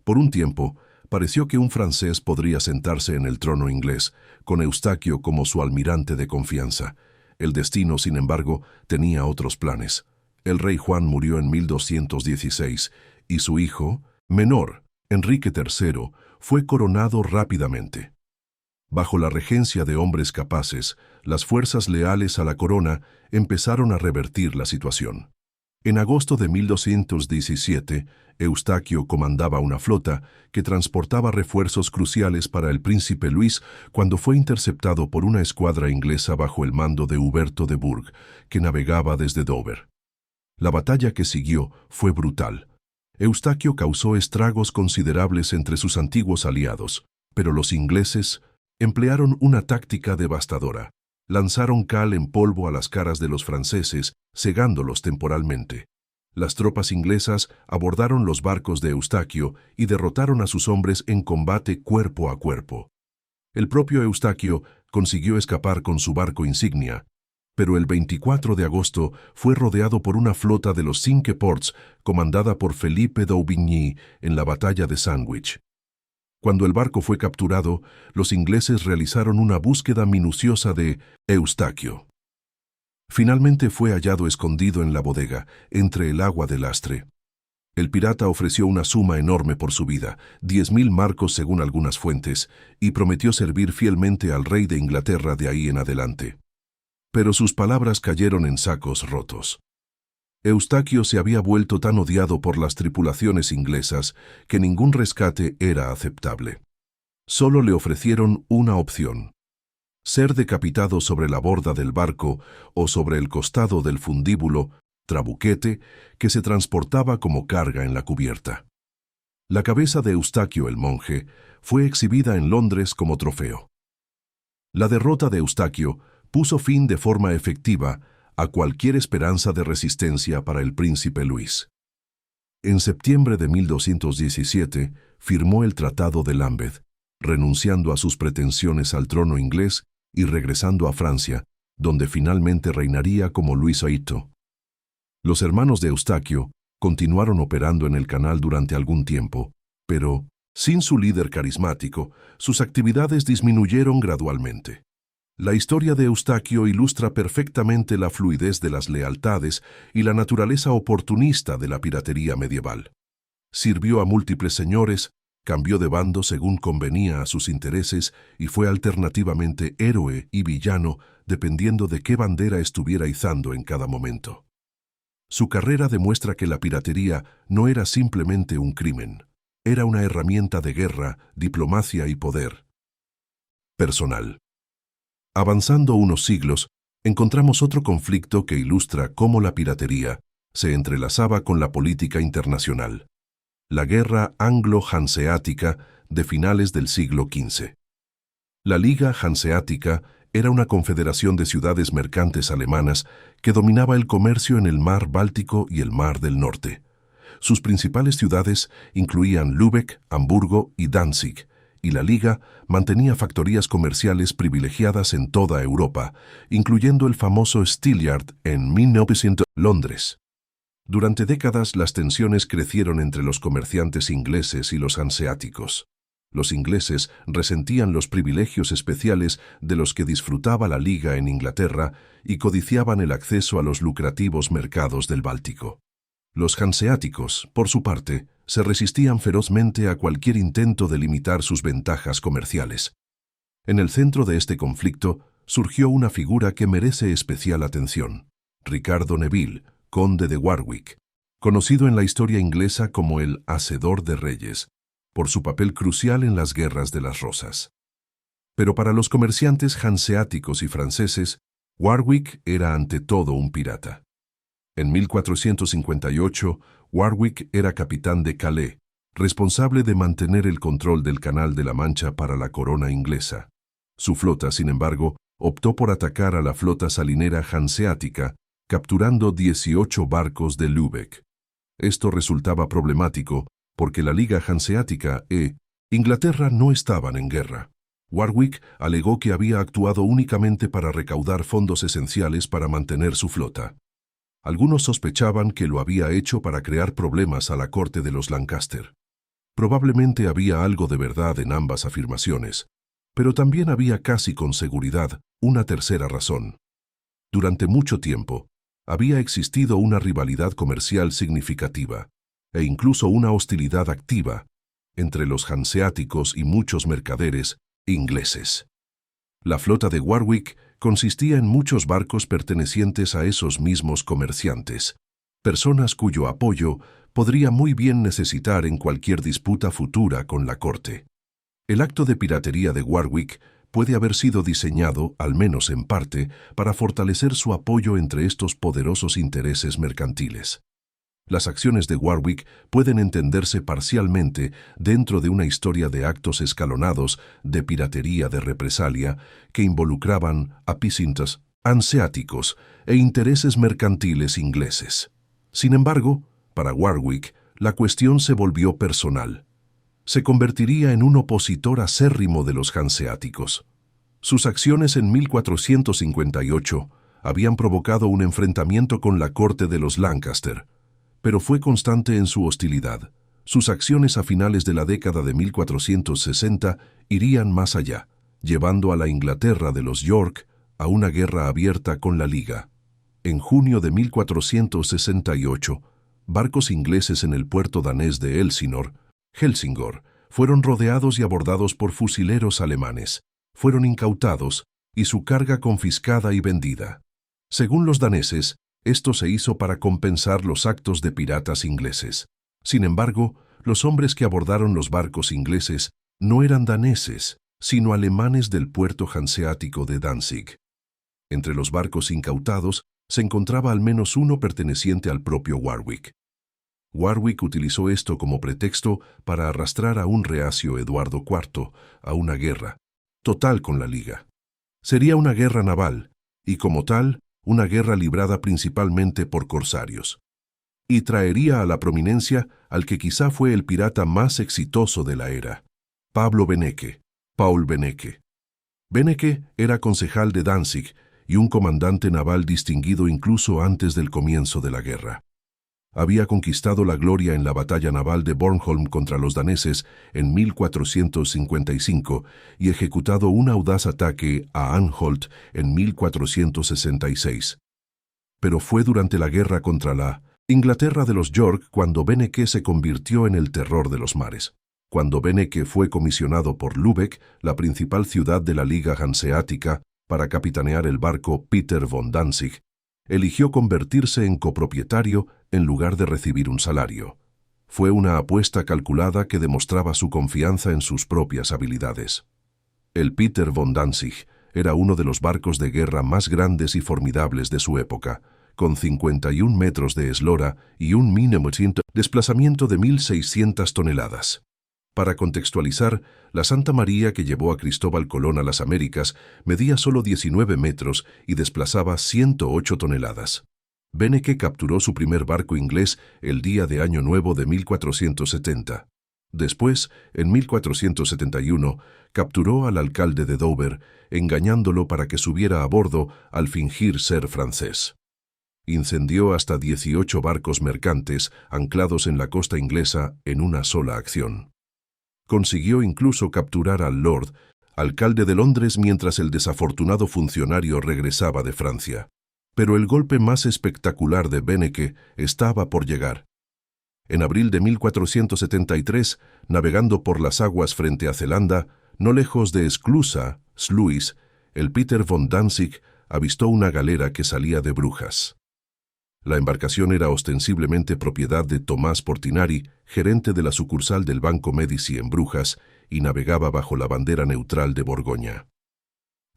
Por un tiempo, pareció que un francés podría sentarse en el trono inglés, con Eustaquio como su almirante de confianza. El destino, sin embargo, tenía otros planes. El rey Juan murió en 1216 y su hijo, menor, Enrique III, fue coronado rápidamente. Bajo la regencia de hombres capaces, las fuerzas leales a la corona empezaron a revertir la situación. En agosto de 1217, Eustaquio comandaba una flota que transportaba refuerzos cruciales para el príncipe Luis cuando fue interceptado por una escuadra inglesa bajo el mando de Huberto de Burgh, que navegaba desde Dover. La batalla que siguió fue brutal. Eustaquio causó estragos considerables entre sus antiguos aliados, pero los ingleses emplearon una táctica devastadora. Lanzaron cal en polvo a las caras de los franceses, cegándolos temporalmente. Las tropas inglesas abordaron los barcos de Eustaquio y derrotaron a sus hombres en combate cuerpo a cuerpo. El propio Eustaquio consiguió escapar con su barco insignia, pero el 24 de agosto fue rodeado por una flota de los Cinque Ports comandada por Felipe d'Aubigny en la batalla de Sandwich. Cuando el barco fue capturado, los ingleses realizaron una búsqueda minuciosa de Eustaquio. Finalmente fue hallado escondido en la bodega, entre el agua del lastre. El pirata ofreció una suma enorme por su vida, 10.000 marcos según algunas fuentes, y prometió servir fielmente al rey de Inglaterra de ahí en adelante. Pero sus palabras cayeron en sacos rotos. Eustaquio se había vuelto tan odiado por las tripulaciones inglesas que ningún rescate era aceptable. Solo le ofrecieron una opción: ser decapitado sobre la borda del barco o sobre el costado del fundíbulo, trabuquete, que se transportaba como carga en la cubierta. La cabeza de Eustaquio el monje fue exhibida en Londres como trofeo. La derrota de Eustaquio puso fin de forma efectiva a cualquier esperanza de resistencia para el príncipe Luis. En septiembre de 1217 firmó el Tratado de Lambeth, renunciando a sus pretensiones al trono inglés y regresando a Francia, donde finalmente reinaría como Luis VIII. Los hermanos de Eustaquio continuaron operando en el canal durante algún tiempo, pero, sin su líder carismático, sus actividades disminuyeron gradualmente. La historia de Eustaquio ilustra perfectamente la fluidez de las lealtades y la naturaleza oportunista de la piratería medieval. Sirvió a múltiples señores, cambió de bando según convenía a sus intereses y fue alternativamente héroe y villano dependiendo de qué bandera estuviera izando en cada momento. Su carrera demuestra que la piratería no era simplemente un crimen, era una herramienta de guerra, diplomacia y poder personal. Avanzando unos siglos, encontramos otro conflicto que ilustra cómo la piratería se entrelazaba con la política internacional: la guerra anglo-hanseática de finales del siglo XV. La Liga Hanseática era una confederación de ciudades mercantes alemanas que dominaba el comercio en el mar Báltico y el mar del Norte. Sus principales ciudades incluían Lübeck, Hamburgo y Danzig, y la Liga mantenía factorías comerciales privilegiadas en toda Europa, incluyendo el famoso Steelyard en 1900 Londres. Durante décadas las tensiones crecieron entre los comerciantes ingleses y los hanseáticos. Los ingleses resentían los privilegios especiales de los que disfrutaba la Liga en Inglaterra y codiciaban el acceso a los lucrativos mercados del Báltico. Los hanseáticos, por su parte, se resistían ferozmente a cualquier intento de limitar sus ventajas comerciales. En el centro de este conflicto surgió una figura que merece especial atención: Ricardo Neville, conde de Warwick, conocido en la historia inglesa como el Hacedor de Reyes, por su papel crucial en las guerras de las Rosas. Pero para los comerciantes hanseáticos y franceses, Warwick era ante todo un pirata. En 1458, Warwick era capitán de Calais, responsable de mantener el control del Canal de la Mancha para la corona inglesa. Su flota, sin embargo, optó por atacar a la flota salinera hanseática, capturando 18 barcos de Lübeck. Esto resultaba problemático porque la Liga Hanseática e Inglaterra no estaban en guerra. Warwick alegó que había actuado únicamente para recaudar fondos esenciales para mantener su flota. Algunos sospechaban que lo había hecho para crear problemas a la corte de los Lancaster. Probablemente había algo de verdad en ambas afirmaciones, pero también había casi con seguridad una tercera razón. Durante mucho tiempo, había existido una rivalidad comercial significativa, e incluso una hostilidad activa, entre los hanseáticos y muchos mercaderes ingleses. La flota de Warwick consistía en muchos barcos pertenecientes a esos mismos comerciantes, personas cuyo apoyo podría muy bien necesitar en cualquier disputa futura con la corte. El acto de piratería de Warwick puede haber sido diseñado, al menos en parte, para fortalecer su apoyo entre estos poderosos intereses mercantiles. Las acciones de Warwick pueden entenderse parcialmente dentro de una historia de actos escalonados de piratería de represalia que involucraban apísintas hanseáticos e intereses mercantiles ingleses. Sin embargo, para Warwick, la cuestión se volvió personal. se convertiría en un opositor acérrimo de los hanseáticos. Sus acciones en 1458 habían provocado un enfrentamiento con la corte de los Lancaster, pero fue constante en su hostilidad. Sus acciones a finales de la década de 1460 irían más allá, llevando a la Inglaterra de los York a una guerra abierta con la Liga. En junio de 1468, barcos ingleses en el puerto danés de Helsingør, fueron rodeados y abordados por fusileros alemanes. Fueron incautados y su carga confiscada y vendida. Según los daneses, esto se hizo para compensar los actos de piratas ingleses. Sin embargo, los hombres que abordaron los barcos ingleses no eran daneses, sino alemanes del puerto hanseático de Danzig. Entre los barcos incautados se encontraba al menos uno perteneciente al propio Warwick. Warwick utilizó esto como pretexto para arrastrar a un reacio Eduardo IV a una guerra total con la Liga. Sería una guerra naval, y como tal, una guerra librada principalmente por corsarios. Y traería a la prominencia al que quizá fue el pirata más exitoso de la era, Paul Beneke. Beneke era concejal de Danzig y un comandante naval distinguido incluso antes del comienzo de la guerra. Había conquistado la gloria en la batalla naval de Bornholm contra los daneses en 1455 y ejecutado un audaz ataque a Anholt en 1466. Pero fue durante la guerra contra la Inglaterra de los York cuando Beneke se convirtió en el terror de los mares. Cuando Beneke fue comisionado por Lübeck, la principal ciudad de la Liga Hanseática, para capitanear el barco Peter von Danzig, eligió convertirse en copropietario en lugar de recibir un salario. Fue una apuesta calculada que demostraba su confianza en sus propias habilidades. El Peter von Danzig era uno de los barcos de guerra más grandes y formidables de su época, con 51 metros de eslora y un mínimo desplazamiento de 1.600 toneladas. Para contextualizar, la Santa María que llevó a Cristóbal Colón a las Américas medía solo 19 metros y desplazaba 108 toneladas. Beneke capturó su primer barco inglés el día de Año Nuevo de 1470. Después, en 1471, capturó al alcalde de Dover, engañándolo para que subiera a bordo al fingir ser francés. Incendió hasta 18 barcos mercantes anclados en la costa inglesa en una sola acción. Consiguió incluso capturar al Lord, alcalde de Londres, mientras el desafortunado funcionario regresaba de Francia. Pero el golpe más espectacular de Beneke estaba por llegar. En abril de 1473, navegando por las aguas frente a Zelanda, no lejos de Sluis, el Peter von Danzig avistó una galera que salía de Brujas. La embarcación era ostensiblemente propiedad de Tomás Portinari, gerente de la sucursal del Banco Medici en Brujas, y navegaba bajo la bandera neutral de Borgoña.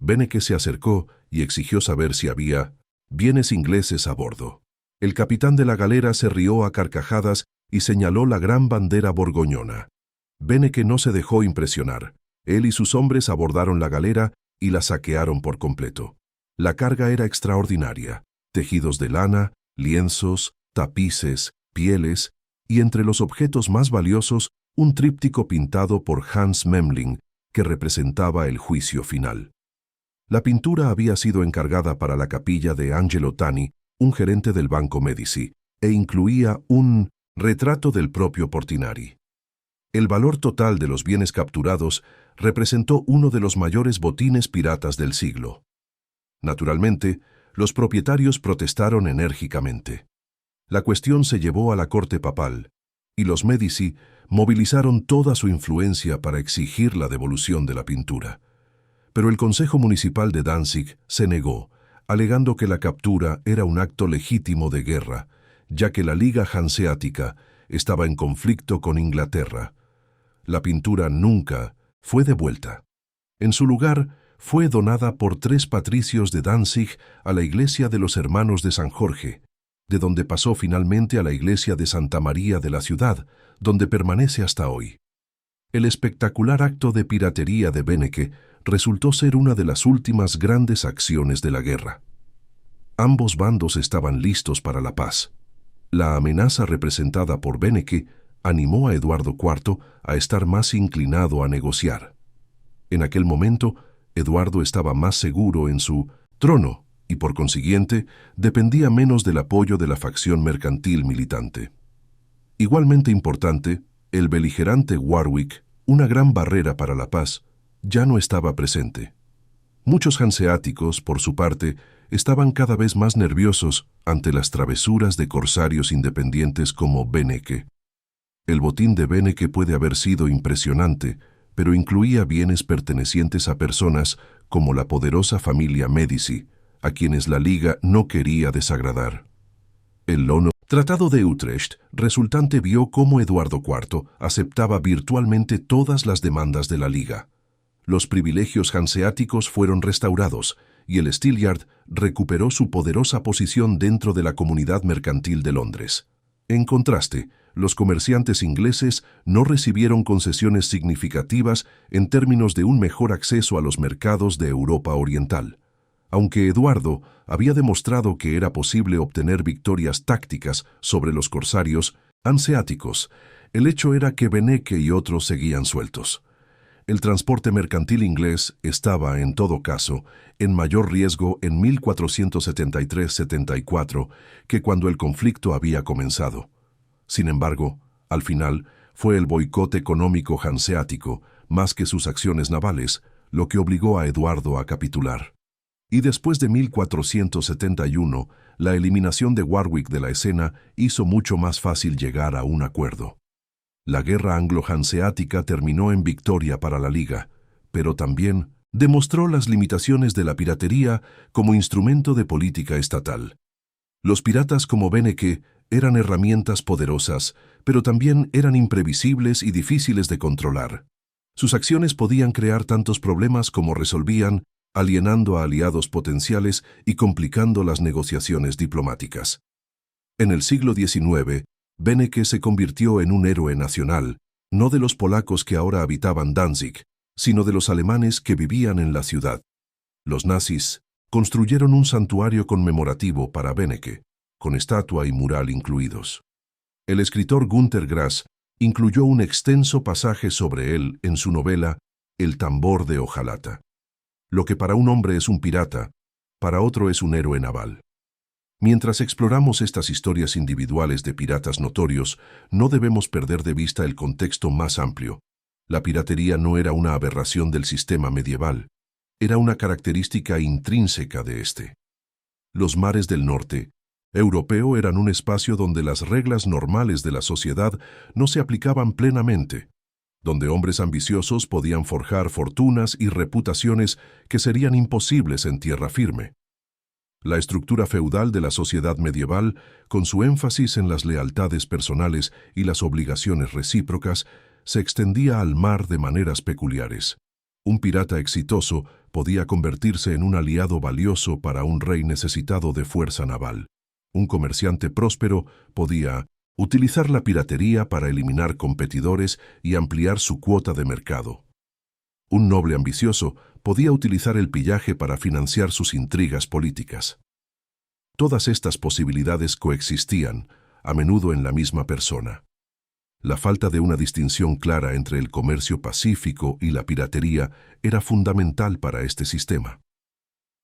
Beneke se acercó y exigió saber si había bienes ingleses a bordo. El capitán de la galera se rió a carcajadas y señaló la gran bandera borgoñona. Beneke no se dejó impresionar. Él y sus hombres abordaron la galera y la saquearon por completo. La carga era extraordinaria: tejidos de lana, lienzos, tapices, pieles, y entre los objetos más valiosos, un tríptico pintado por Hans Memling que representaba el juicio final. La pintura había sido encargada para la capilla de Angelo Tani, un gerente del Banco Medici, e incluía un retrato del propio Portinari. El valor total de los bienes capturados representó uno de los mayores botines piratas del siglo. Naturalmente, los propietarios protestaron enérgicamente. La cuestión se llevó a la corte papal, y los Medici movilizaron toda su influencia para exigir la devolución de la pintura. Pero el Consejo Municipal de Danzig se negó, alegando que la captura era un acto legítimo de guerra, ya que la Liga Hanseática estaba en conflicto con Inglaterra. La pintura nunca fue devuelta. En su lugar, fue donada por 3 patricios de Danzig a la iglesia de los Hermanos de San Jorge, de donde pasó finalmente a la iglesia de Santa María de la ciudad, donde permanece hasta hoy. El espectacular acto de piratería de Beneke resultó ser una de las últimas grandes acciones de la guerra. Ambos bandos estaban listos para la paz. La amenaza representada por Beneke animó a Eduardo IV a estar más inclinado a negociar. En aquel momento, Eduardo estaba más seguro en su trono y, por consiguiente, dependía menos del apoyo de la facción mercantil militante. Igualmente importante, el beligerante Warwick, una gran barrera para la paz, ya no estaba presente. Muchos hanseáticos, por su parte, estaban cada vez más nerviosos ante las travesuras de corsarios independientes como Beneke. El botín de Beneke puede haber sido impresionante, pero incluía bienes pertenecientes a personas como la poderosa familia Medici, a quienes la Liga no quería desagradar. El Tratado de Utrecht resultante vio cómo Eduardo IV aceptaba virtualmente todas las demandas de la Liga. Los privilegios hanseáticos fueron restaurados y el Steelyard recuperó su poderosa posición dentro de la comunidad mercantil de Londres. En contraste, los comerciantes ingleses no recibieron concesiones significativas en términos de un mejor acceso a los mercados de Europa Oriental. Aunque Eduardo había demostrado que era posible obtener victorias tácticas sobre los corsarios hanseáticos, el hecho era que Beneke y otros seguían sueltos. El transporte mercantil inglés estaba, en todo caso, en mayor riesgo en 1473-74 que cuando el conflicto había comenzado. Sin embargo, al final, fue el boicot económico hanseático, más que sus acciones navales, lo que obligó a Eduardo a capitular. Y después de 1471, la eliminación de Warwick de la escena hizo mucho más fácil llegar a un acuerdo. La guerra anglo-hanseática terminó en victoria para la Liga, pero también demostró las limitaciones de la piratería como instrumento de política estatal. Los piratas como Beneke eran herramientas poderosas, pero también eran imprevisibles y difíciles de controlar. Sus acciones podían crear tantos problemas como resolvían, alienando a aliados potenciales y complicando las negociaciones diplomáticas. En el siglo XIX, Beneke se convirtió en un héroe nacional, no de los polacos que ahora habitaban Danzig, sino de los alemanes que vivían en la ciudad. Los nazis construyeron un santuario conmemorativo para Beneke, con estatua y mural incluidos. El escritor Günter Grass incluyó un extenso pasaje sobre él en su novela El tambor de hojalata. Lo que para un hombre es un pirata, para otro es un héroe naval. Mientras exploramos estas historias individuales de piratas notorios, no debemos perder de vista el contexto más amplio. La piratería no era una aberración del sistema medieval, era una característica intrínseca de este. Los mares del norte europeo eran un espacio donde las reglas normales de la sociedad no se aplicaban plenamente, donde hombres ambiciosos podían forjar fortunas y reputaciones que serían imposibles en tierra firme. La estructura feudal de la sociedad medieval, con su énfasis en las lealtades personales y las obligaciones recíprocas, se extendía al mar de maneras peculiares. Un pirata exitoso podía convertirse en un aliado valioso para un rey necesitado de fuerza naval. Un comerciante próspero podía utilizar la piratería para eliminar competidores y ampliar su cuota de mercado. Un noble ambicioso podía utilizar el pillaje para financiar sus intrigas políticas. Todas estas posibilidades coexistían, a menudo en la misma persona. La falta de una distinción clara entre el comercio pacífico y la piratería era fundamental para este sistema.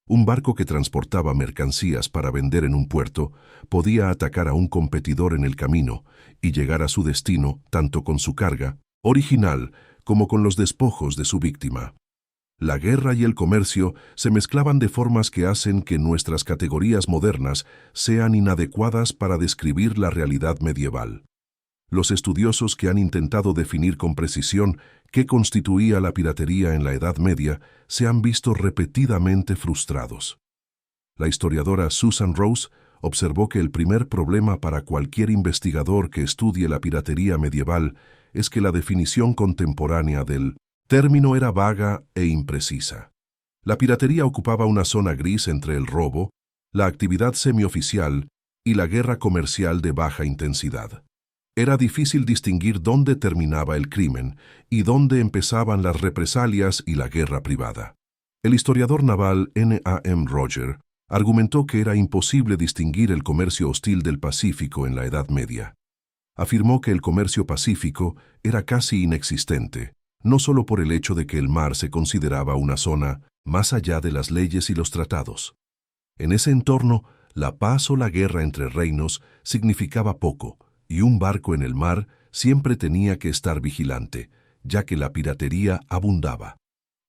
Un barco que transportaba mercancías para vender en un puerto podía atacar a un competidor en el camino y llegar a su destino tanto con su carga original como con los despojos de su víctima. La guerra y el comercio se mezclaban de formas que hacen que nuestras categorías modernas sean inadecuadas para describir la realidad medieval. Los estudiosos que han intentado definir con precisión qué constituía la piratería en la Edad Media se han visto repetidamente frustrados. La historiadora Susan Rose observó que el primer problema para cualquier investigador que estudie la piratería medieval es que la definición contemporánea del término era vaga e imprecisa. La piratería ocupaba una zona gris entre el robo, la actividad semioficial y la guerra comercial de baja intensidad. Era difícil distinguir dónde terminaba el crimen y dónde empezaban las represalias y la guerra privada. El historiador naval N.A.M. Roger argumentó que era imposible distinguir el comercio hostil del Pacífico en la Edad Media. Afirmó que el comercio pacífico era casi inexistente, no solo por el hecho de que el mar se consideraba una zona más allá de las leyes y los tratados. En ese entorno, la paz o la guerra entre reinos significaba poco, y un barco en el mar siempre tenía que estar vigilante, ya que la piratería abundaba.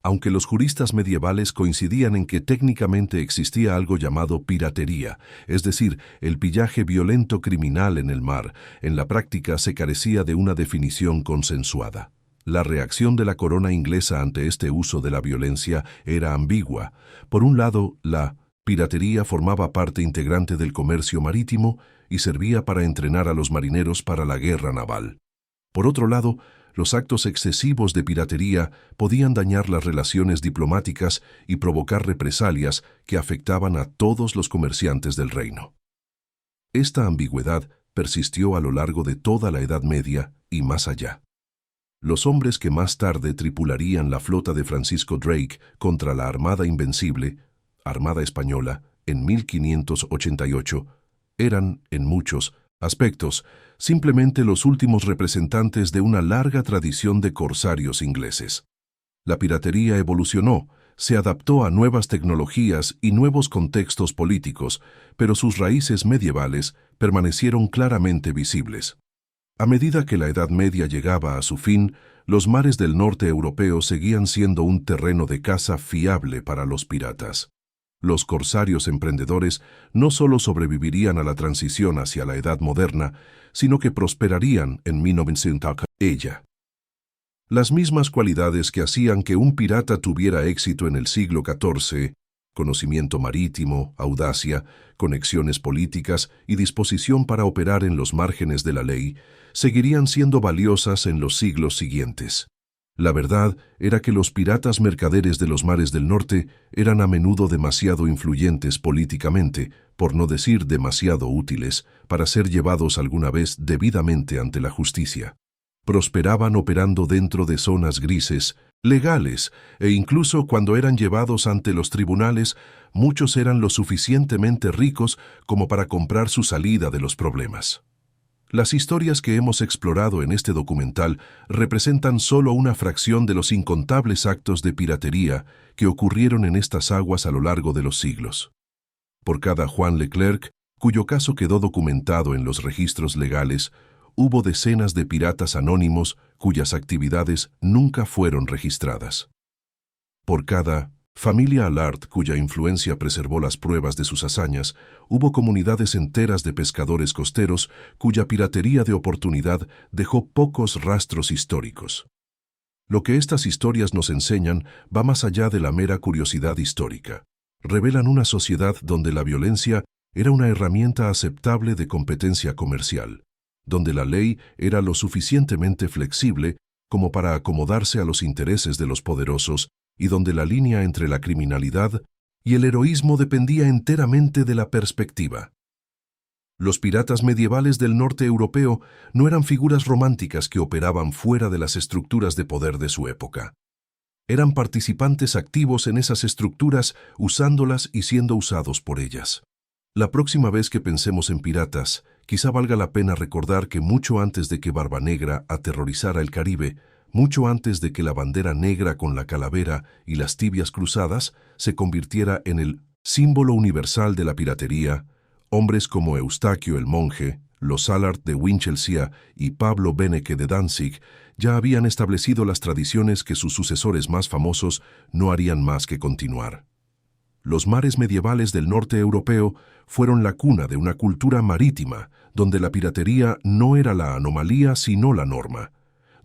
Aunque los juristas medievales coincidían en que técnicamente existía algo llamado piratería, es decir, el pillaje violento criminal en el mar, en la práctica se carecía de una definición consensuada. La reacción de la corona inglesa ante este uso de la violencia era ambigua. Por un lado, la piratería formaba parte integrante del comercio marítimo y servía para entrenar a los marineros para la guerra naval. Por otro lado, los actos excesivos de piratería podían dañar las relaciones diplomáticas y provocar represalias que afectaban a todos los comerciantes del reino. Esta ambigüedad persistió a lo largo de toda la Edad Media y más allá. Los hombres que más tarde tripularían la flota de Francisco Drake contra la Armada Invencible, Armada Española, en 1588, eran, en muchos aspectos, simplemente los últimos representantes de una larga tradición de corsarios ingleses. La piratería evolucionó, se adaptó a nuevas tecnologías y nuevos contextos políticos, pero sus raíces medievales permanecieron claramente visibles. A medida que la Edad Media llegaba a su fin, los mares del norte europeo seguían siendo un terreno de caza fiable para los piratas. Los corsarios emprendedores no solo sobrevivirían a la transición hacia la Edad Moderna, sino que prosperarían en 1900 ella. Las mismas cualidades que hacían que un pirata tuviera éxito en el siglo XIV, conocimiento marítimo, audacia, conexiones políticas y disposición para operar en los márgenes de la ley, seguirían siendo valiosas en los siglos siguientes. La verdad era que los piratas mercaderes de los mares del norte eran a menudo demasiado influyentes políticamente, por no decir demasiado útiles, para ser llevados alguna vez debidamente ante la justicia. Prosperaban operando dentro de zonas grises, legales, e incluso cuando eran llevados ante los tribunales, muchos eran lo suficientemente ricos como para comprar su salida de los problemas. Las historias que hemos explorado en este documental representan solo una fracción de los incontables actos de piratería que ocurrieron en estas aguas a lo largo de los siglos. Por cada Juan Leclerc, cuyo caso quedó documentado en los registros legales, hubo decenas de piratas anónimos cuyas actividades nunca fueron registradas. Por cada familia Allard, cuya influencia preservó las pruebas de sus hazañas, hubo comunidades enteras de pescadores costeros cuya piratería de oportunidad dejó pocos rastros históricos. Lo que estas historias nos enseñan va más allá de la mera curiosidad histórica. Revelan una sociedad donde la violencia era una herramienta aceptable de competencia comercial, donde la ley era lo suficientemente flexible como para acomodarse a los intereses de los poderosos y donde la línea entre la criminalidad y el heroísmo dependía enteramente de la perspectiva. Los piratas medievales del norte europeo no eran figuras románticas que operaban fuera de las estructuras de poder de su época. Eran participantes activos en esas estructuras, usándolas y siendo usados por ellas. La próxima vez que pensemos en piratas, quizá valga la pena recordar que mucho antes de que Barbanegra aterrorizara el Caribe, mucho antes de que la bandera negra con la calavera y las tibias cruzadas se convirtiera en el símbolo universal de la piratería, hombres como Eustaquio el monje, los Allard de Winchelsea y Pablo Beneke de Danzig ya habían establecido las tradiciones que sus sucesores más famosos no harían más que continuar. Los mares medievales del norte europeo fueron la cuna de una cultura marítima, donde la piratería no era la anomalía sino la norma,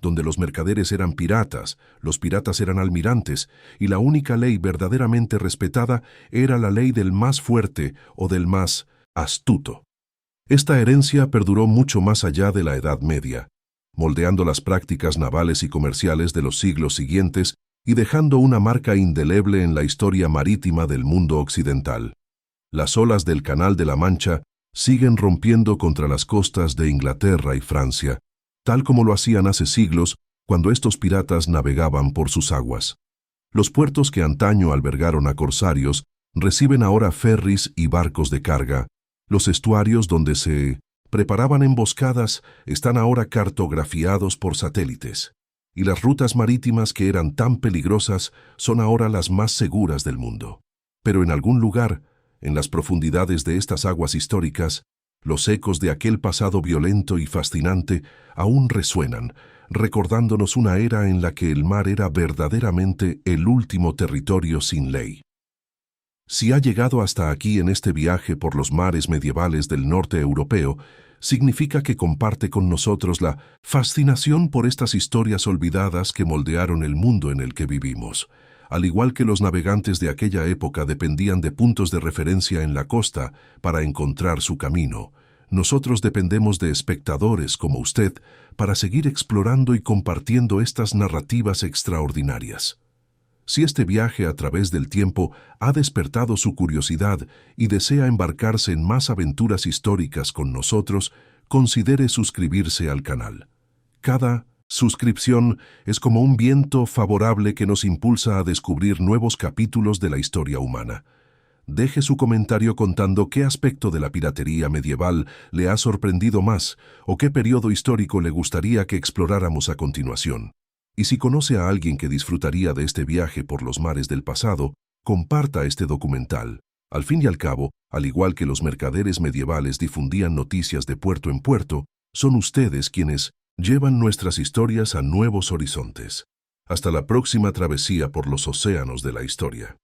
donde los mercaderes eran piratas, los piratas eran almirantes, y la única ley verdaderamente respetada era la ley del más fuerte o del más astuto. Esta herencia perduró mucho más allá de la Edad Media, moldeando las prácticas navales y comerciales de los siglos siguientes y dejando una marca indeleble en la historia marítima del mundo occidental. Las olas del Canal de la Mancha siguen rompiendo contra las costas de Inglaterra y Francia, tal como lo hacían hace siglos cuando estos piratas navegaban por sus aguas. Los puertos que antaño albergaron a corsarios reciben ahora ferries y barcos de carga, los estuarios donde se preparaban emboscadas están ahora cartografiados por satélites. Y las rutas marítimas que eran tan peligrosas son ahora las más seguras del mundo. Pero en algún lugar, en las profundidades de estas aguas históricas, los ecos de aquel pasado violento y fascinante aún resuenan, recordándonos una era en la que el mar era verdaderamente el último territorio sin ley. Si ha llegado hasta aquí en este viaje por los mares medievales del norte europeo, significa que comparte con nosotros la fascinación por estas historias olvidadas que moldearon el mundo en el que vivimos. Al igual que los navegantes de aquella época dependían de puntos de referencia en la costa para encontrar su camino, nosotros dependemos de espectadores como usted para seguir explorando y compartiendo estas narrativas extraordinarias. Si este viaje a través del tiempo ha despertado su curiosidad y desea embarcarse en más aventuras históricas con nosotros, considere suscribirse al canal. Cada suscripción es como un viento favorable que nos impulsa a descubrir nuevos capítulos de la historia humana. Deje su comentario contando qué aspecto de la piratería medieval le ha sorprendido más o qué periodo histórico le gustaría que exploráramos a continuación. Y si conoce a alguien que disfrutaría de este viaje por los mares del pasado, comparta este documental. Al fin y al cabo, al igual que los mercaderes medievales difundían noticias de puerto en puerto, son ustedes quienes llevan nuestras historias a nuevos horizontes. Hasta la próxima travesía por los océanos de la historia.